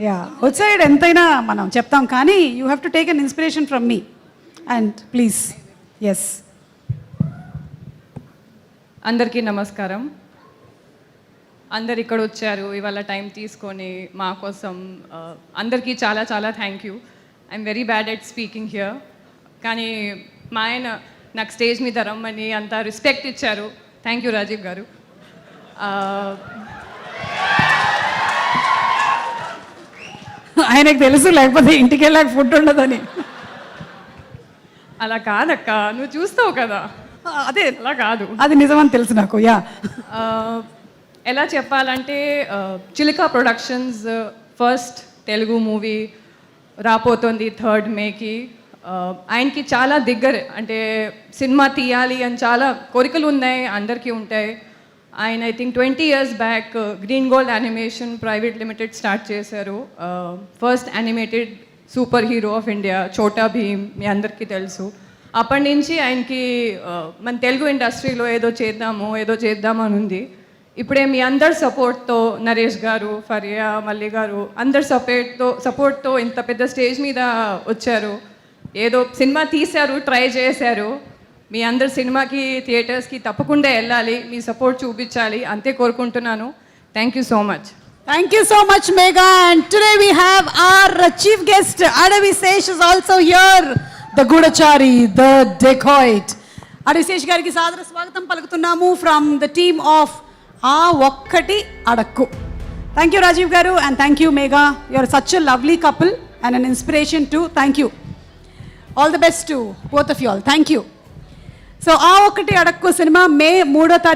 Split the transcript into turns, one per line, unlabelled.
Yeah outside ఎంతైనా మనం చెప్తాం కానీ you have to take an inspiration from me and please yes.
అందరికీ నమస్కారం. అందరు ఇక్కడ వచ్చారు ఇవాళ టైం తీసుకొని మా కోసం. అందరికీ చాలా చాలా thank you. I'm very bad at speaking here, కానీ మా ఆయన నాకు స్టేజ్ మీద రమ్మని అంత రెస్పెక్ట్ ఇచ్చారు. థ్యాంక్ యూ రాజీవ్ గారు.
ఆయనకు తెలుసు లేకపోతే ఇంటికి వెళ్ళాక ఫుడ్ ఉండదని.
అలా కాదక్క, నువ్వు చూస్తావు కదా.
అదే
అలా కాదు,
అది నిజమని తెలుసు నాకు. యా
ఎలా చెప్పాలంటే Chilika productions first Telugu movie రాబోతోంది 3rd మేకి. ఆయనకి చాలా దగ్గర, అంటే సినిమా తీయాలి అని చాలా కోరికలు ఉన్నాయి, అందరికీ ఉంటాయి. ఆయన I think 20 years back Green Gold Animation Private Limited start చేశారు. First animated super hero of India Chhota Bheem మీ అందరికీ తెలుసు. అప్పటి నుంచి ఆయనకి మన తెలుగు ఇండస్ట్రీలో ఏదో చేద్దామని ఉంది. ఇప్పుడే మీ అందరి సపోర్ట్తో నరేష్ గారు, ఫరియా, మల్లి గారు అందరి సపోర్ట్తో ఇంత పెద్ద స్టేజ్ మీద వచ్చారు. ఏదో సినిమా తీశారు, ట్రై చేశారు. మీ అందరి సినిమాకి థియేటర్స్కి తప్పకుండా వెళ్ళాలి, మీ సపోర్ట్ చూపించాలి, అంతే కోరుకుంటున్నాను. Thank you so much.
Thank you so much, Megha. And today we have our chief guest, Adavi Sesh is also here. The Gudachari, the Dacoit. Adavi Sesh gariki sadara swagatam palikutunnamu from the team of Aa Okkati Adakku. Thank you, Rajiv Garu, and thank you, Megha. You are such a lovely couple and an inspiration too. Thank you. All the best to both of you all. Thank you. So Aa Okkati Adakku cinema May 3వ తారీఖు